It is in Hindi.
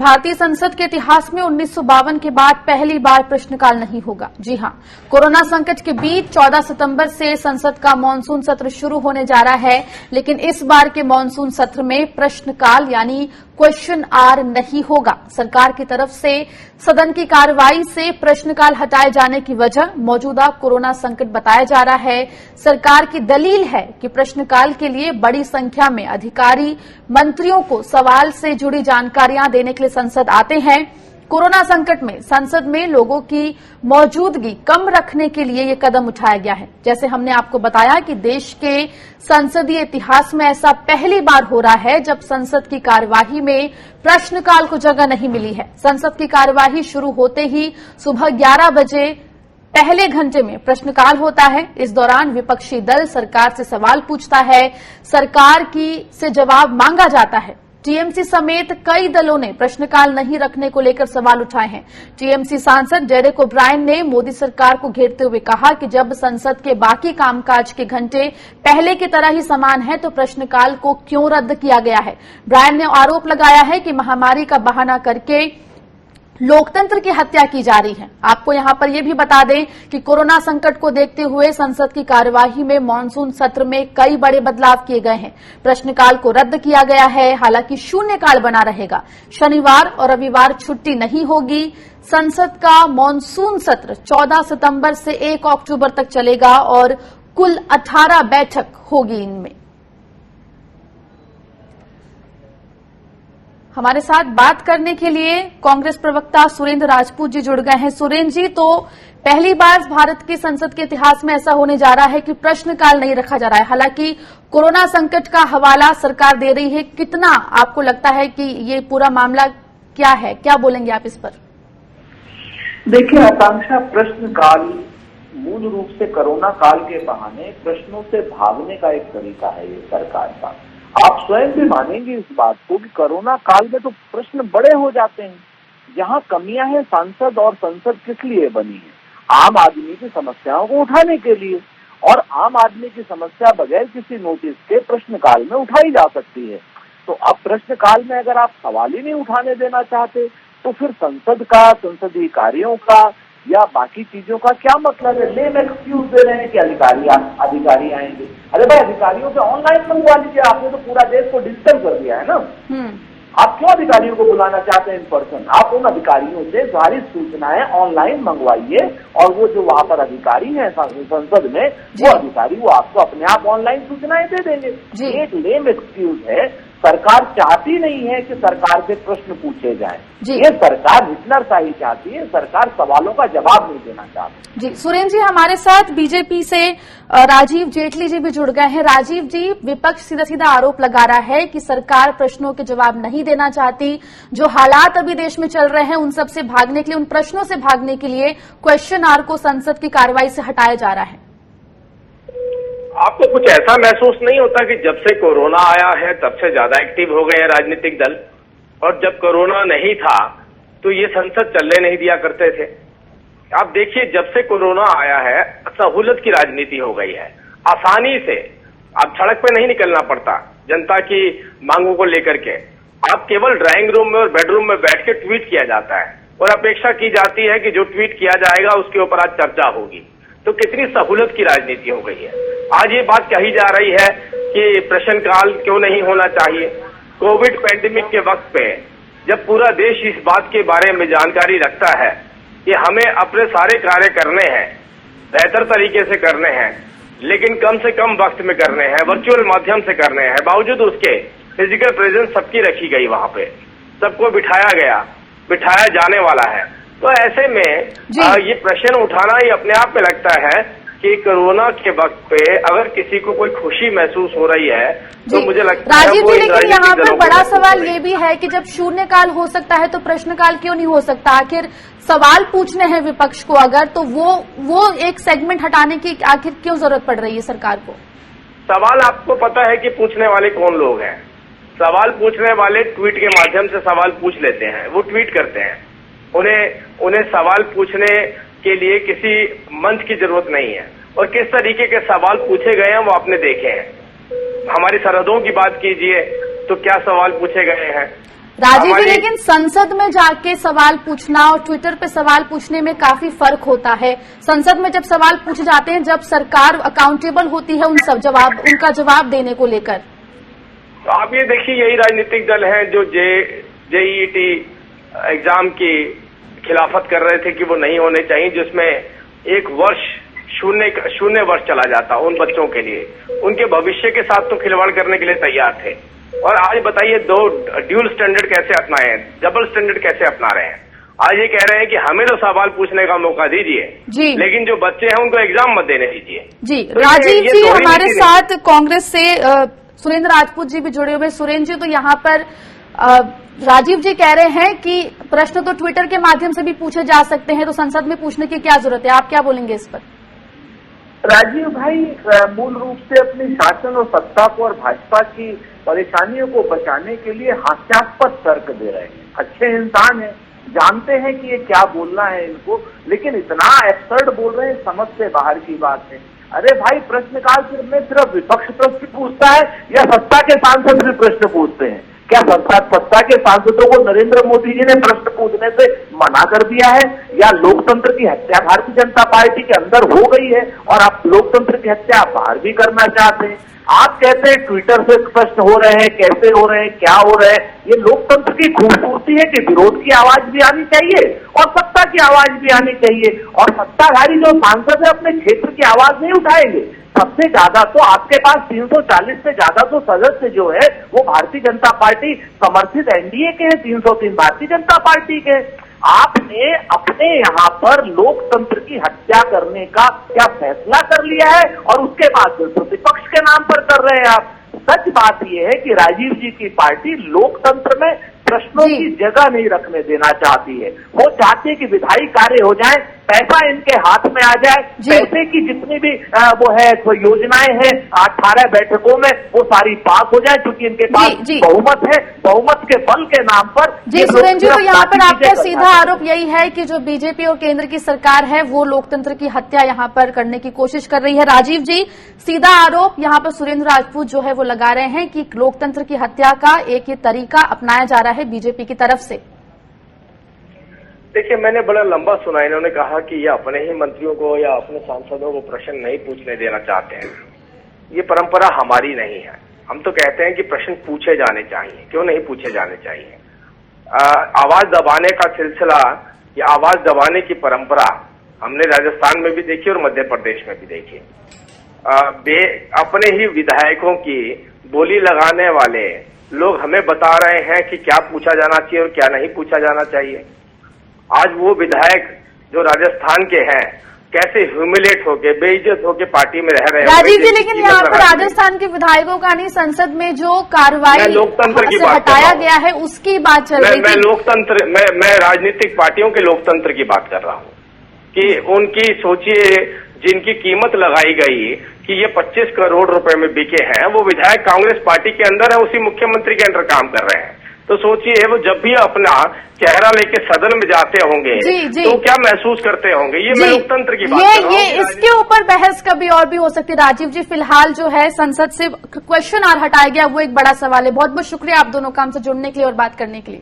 भारतीय संसद के इतिहास में 1952 के बाद पहली बार प्रश्नकाल नहीं होगा। जी हां, कोरोना संकट के बीच 14 सितंबर से संसद का मानसून सत्र शुरू होने जा रहा है, लेकिन इस बार के मानसून सत्र में प्रश्नकाल यानी क्वेश्चन आवर नहीं होगा। सरकार की तरफ से सदन की कार्रवाई से प्रश्नकाल हटाए जाने की वजह मौजूदा कोरोना संकट बताया जा रहा है। सरकार की दलील है कि प्रश्नकाल के लिए बड़ी संख्या में अधिकारी मंत्रियों को सवाल से जुड़ी जानकारियां देने के लिए संसद आते हैं। कोरोना संकट में संसद में लोगों की मौजूदगी कम रखने के लिए ये कदम उठाया गया है। जैसे हमने आपको बताया कि देश के संसदीय इतिहास में ऐसा पहली बार हो रहा है जब संसद की कार्यवाही में प्रश्नकाल को जगह नहीं मिली है। संसद की कार्यवाही शुरू होते ही सुबह 11 बजे पहले घंटे में प्रश्नकाल होता है। इस दौरान विपक्षी दल सरकार से सवाल पूछता है, सरकार की से जवाब मांगा जाता है। टीएमसी समेत कई दलों ने प्रश्नकाल नहीं रखने को लेकर सवाल उठाए हैं। टीएमसी सांसद डेरेक ओब्रायन ने मोदी सरकार को घेरते हुए कहा कि जब संसद के बाकी कामकाज के घंटे पहले की तरह ही समान है तो प्रश्नकाल को क्यों रद्द किया गया है। ब्रायन ने आरोप लगाया है कि महामारी का बहाना करके लोकतंत्र की हत्या की जा रही है। आपको यहां पर यह भी बता दें कि कोरोना संकट को देखते हुए संसद की कार्यवाही में मानसून सत्र में कई बड़े बदलाव किए गए हैं। प्रश्नकाल को रद्द किया गया है, हालांकि शून्यकाल बना रहेगा। शनिवार और रविवार छुट्टी नहीं होगी। संसद का मानसून सत्र 14 सितंबर से 1 अक्टूबर तक चलेगा और कुल 18 बैठक होगी इनमें। हमारे साथ बात करने के लिए कांग्रेस प्रवक्ता सुरेंद्र राजपूत जी जुड़ गए हैं। सुरेंद्र जी, तो पहली बार भारत की संसद के इतिहास में ऐसा होने जा रहा है कि प्रश्नकाल नहीं रखा जा रहा है। हालांकि कोरोना संकट का हवाला सरकार दे रही है। कितना आपको लगता है कि ये पूरा मामला क्या है, क्या बोलेंगे आप इस पर? देखिए आकांक्षा, प्रश्नकाल मूल रूप से कोरोना काल के बहाने प्रश्नों से भागने का एक तरीका है ये सरकार का। आप स्वयं भी मानेंगे इस बात को कि कोरोना काल में तो प्रश्न बड़े हो जाते हैं। जहां कमियां हैं सांसद और संसद किस लिए बनी है? आम आदमी की समस्याओं को उठाने के लिए, और आम आदमी की समस्या बगैर किसी नोटिस के प्रश्नकाल में उठाई जा सकती है। तो अब प्रश्नकाल में अगर आप सवाल ही नहीं उठाने देना चाहते तो फिर संसद का, संसदीय कार्यों का या बाकी चीजों का क्या मतलब है? लेम एक्सक्यूज दे रहे हैं कि अधिकारी आएंगे। अरे भाई, अधिकारियों से ऑनलाइन मंगवा लीजिए। आपने तो पूरा देश को डिजिटल कर दिया है ना। आप क्यों अधिकारियों को बुलाना चाहते हैं इन पर्सन? आप उन अधिकारियों से सारी सूचनाएं ऑनलाइन मंगवाइए और वो जो वहां पर अधिकारी हैं संसद में, वो अधिकारी वो आपको अपने आप ऑनलाइन सूचनाएं दे देंगे। एक लेम एक्सक्यूज है। सरकार चाहती नहीं है कि सरकार से प्रश्न पूछे जाएं। ये सरकार हिटलरशाही चाहती है। सरकार सवालों का जवाब नहीं देना चाहती। जी सुरेंद्र जी, हमारे साथ बीजेपी से राजीव जेटली जी भी जुड़ गए हैं। राजीव जी, विपक्ष सीधा सीधा आरोप लगा रहा है कि सरकार प्रश्नों के जवाब नहीं देना चाहती। जो हालात अभी देश में चल रहे हैं उन सब से भागने के लिए, उन प्रश्नों से भागने के लिए क्वेश्चन आवर को संसद की कार्रवाई से हटाया जा रहा है। आपको कुछ ऐसा महसूस नहीं होता कि जब से कोरोना आया है तब से ज्यादा एक्टिव हो गए हैं राजनीतिक दल? और जब कोरोना नहीं था तो ये संसद चलने नहीं दिया करते थे। आप देखिए, जब से कोरोना आया है सहूलत की राजनीति हो गई है। आसानी से अब सड़क पे नहीं निकलना पड़ता जनता की मांगों को लेकर के। आप केवल ड्राइंग रूम में और बेडरूम में बैठ के ट्वीट किया जाता है और अपेक्षा की जाती है कि जो ट्वीट किया जाएगा उसके ऊपर आज चर्चा होगी। तो कितनी सहूलत की राजनीति हो गई है। आज ये बात कही जा रही है कि प्रश्नकाल क्यों नहीं होना चाहिए। कोविड पैंडेमिक के वक्त पे जब पूरा देश इस बात के बारे में जानकारी रखता है कि हमें अपने सारे कार्य करने हैं, बेहतर तरीके से करने हैं, लेकिन कम से कम वक्त में करने हैं, वर्चुअल माध्यम से करने हैं, बावजूद उसके फिजिकल प्रेजेंस सबकी रखी गई, वहां पे सबको बिठाया गया, बिठाया जाने वाला है। तो ऐसे में ये प्रश्न उठाना ये अपने आप में लगता है कि कोरोना के वक्त पे अगर किसी को कोई खुशी महसूस हो रही है तो मुझे लगता है राजीव जी, लेकिन यहाँ पर बड़ा सवाल ये भी है कि जब शून्यकाल हो सकता है तो प्रश्नकाल क्यों नहीं हो सकता? आखिर सवाल पूछने हैं विपक्ष को अगर, तो वो एक सेगमेंट हटाने की आखिर क्यों जरूरत पड़ रही है सरकार को? सवाल आपको पता है कि पूछने वाले कौन लोग हैं? सवाल पूछने वाले ट्वीट के माध्यम से सवाल पूछ लेते हैं, वो ट्वीट करते हैं। उन्हें सवाल पूछने के लिए किसी मंच की जरूरत नहीं है। और किस तरीके के सवाल पूछे गए हैं वो आपने देखे हैं। हमारी सरहदों की बात कीजिए तो क्या सवाल पूछे गए हैं। राजीव जी, लेकिन संसद में जाके सवाल पूछना और ट्विटर पे सवाल पूछने में काफी फर्क होता है। संसद में जब सवाल पूछे जाते हैं, जब सरकार अकाउंटेबल होती है उनका जवाब देने को लेकर। तो आप ये देखिए, यही राजनीतिक दल हैं जो जेईटी एग्जाम की खिलाफत कर रहे थे कि वो नहीं होने चाहिए, जिसमें एक वर्ष शून्य वर्ष चला जाता उन बच्चों के लिए, उनके भविष्य के साथ तो खिलवाड़ करने के लिए तैयार थे। और आज बताइए, दो ड्यूल स्टैंडर्ड कैसे अपनाए हैं, डबल स्टैंडर्ड कैसे अपना रहे हैं। आज ये कह रहे हैं कि हमें तो सवाल पूछने का मौका दीजिए, लेकिन जो बच्चे हैं उनको एग्जाम मत देने दीजिए। जी तो राजीव जी, हमारे साथ कांग्रेस से सुरेंद्र राजपूत जी भी जुड़े हुए। सुरेंद्र जी, तो यहाँ पर राजीव जी कह रहे हैं कि प्रश्न तो ट्विटर के माध्यम से भी पूछे जा सकते हैं, तो संसद में पूछने की क्या जरूरत है? आप क्या बोलेंगे इस पर? राजीव भाई मूल रूप से अपनी शासन और सत्ता को और भाजपा की परेशानियों को बचाने के लिए हास्यास्पद तर्क दे रहे हैं। अच्छे इंसान हैं, जानते हैं कि ये क्या बोलना है इनको, लेकिन इतना एब्सर्ड बोल रहे हैं, समझ से बाहर की बात है। अरे भाई, प्रश्नकाल में सिर्फ विपक्ष प्रश्न पूछता है या सत्ता के सांसद भी प्रश्न पूछते हैं? क्या सत्ता के सांसदों को नरेंद्र मोदी जी ने प्रश्न पूछने से मना कर दिया है, या लोकतंत्र की हत्या भारतीय जनता पार्टी के अंदर हो गई है और आप लोकतंत्र की हत्या बाहर भी करना चाहते हैं? आप कहते हैं ट्विटर से प्रश्न हो रहे हैं, कैसे हो रहे हैं, क्या हो रहे हैं। ये लोकतंत्र की खूबसूरती है कि विरोध की आवाज भी आनी चाहिए और सत्ता की आवाज भी आनी चाहिए, और सत्ताधारी जो सांसद है अपने क्षेत्र की आवाज नहीं उठाएंगे। सबसे ज्यादा तो आपके पास 340 से ज्यादा तो सदस्य जो है वो भारतीय जनता पार्टी समर्थित एनडीए के हैं, 303 भारतीय जनता पार्टी के। आपने अपने यहाँ पर लोकतंत्र की हत्या करने का क्या फैसला कर लिया है, और उसके बाद प्रतिपक्ष के नाम पर कर रहे हैं आप। सच बात यह है कि राजीव जी की पार्टी लोकतंत्र में प्रश्नों की जगह नहीं रखने देना चाहती है। वो चाहती है कि विधायी कार्य हो जाए, पैसा इनके हाथ में आ जाए, पैसे की जितनी भी वो है योजनाएं हैं 18 बैठकों में वो सारी पास हो जाए, क्योंकि इनके पास बहुमत है। बहुमत के बल के नाम पर जी सुरेंद्र जी, तो यहाँ पर आपका सीधा आरोप यही है कि जो बीजेपी और केंद्र की सरकार है वो लोकतंत्र की हत्या यहाँ पर करने की कोशिश कर रही है। राजीव जी, सीधा आरोप यहाँ पर सुरेंद्र राजपूत जो है वो लगा रहे हैं कि लोकतंत्र की हत्या का एक ये तरीका अपनाया जा रहा है बीजेपी की तरफ से। देखिए, मैंने बड़ा लंबा सुना, इन्होंने कहा कि ये अपने ही मंत्रियों को या अपने सांसदों को प्रश्न नहीं पूछने देना चाहते हैं। ये परंपरा हमारी नहीं है। हम तो कहते हैं कि प्रश्न पूछे जाने चाहिए। क्यों नहीं पूछे जाने चाहिए? आवाज दबाने का सिलसिला या आवाज दबाने की परंपरा हमने राजस्थान में भी देखी और मध्य प्रदेश में भी देखी। अपने ही विधायकों की बोली लगाने वाले लोग हमें बता रहे हैं कि क्या पूछा जाना चाहिए और क्या नहीं पूछा जाना चाहिए। आज वो विधायक जो राजस्थान के हैं कैसे ह्यूमिलेट होके, बेइज्जत होके पार्टी में रह रहे हैं। राजीव जी, लेकिन यहाँ पर राजस्थान के विधायकों का नहीं, संसद में जो कार्रवाई लोकतंत्र की बात हटाया गया है उसकी बात चल रही थी। मैं राजनीतिक पार्टियों के लोकतंत्र की बात कर रहा हूँ कि उनकी सोचिए, जिनकी कीमत लगाई गई कि ये 25 करोड़ रुपए में बिके हैं, वो विधायक कांग्रेस पार्टी के अंदर है, उसी मुख्यमंत्री के अंदर काम कर रहे हैं। तो सोचिए, वो जब भी अपना चेहरा लेके सदन में जाते होंगे तो क्या महसूस करते होंगे। ये मैं लोकतंत्र की बात कर रहा हूं। इसके ऊपर बहस कभी और भी हो सकती है। राजीव जी, फिलहाल जो है संसद से क्वेश्चन आवर हटाया गया वो एक बड़ा सवाल है। बहुत बहुत शुक्रिया आप दोनों का हमसे जुड़ने के लिए और बात करने के लिए।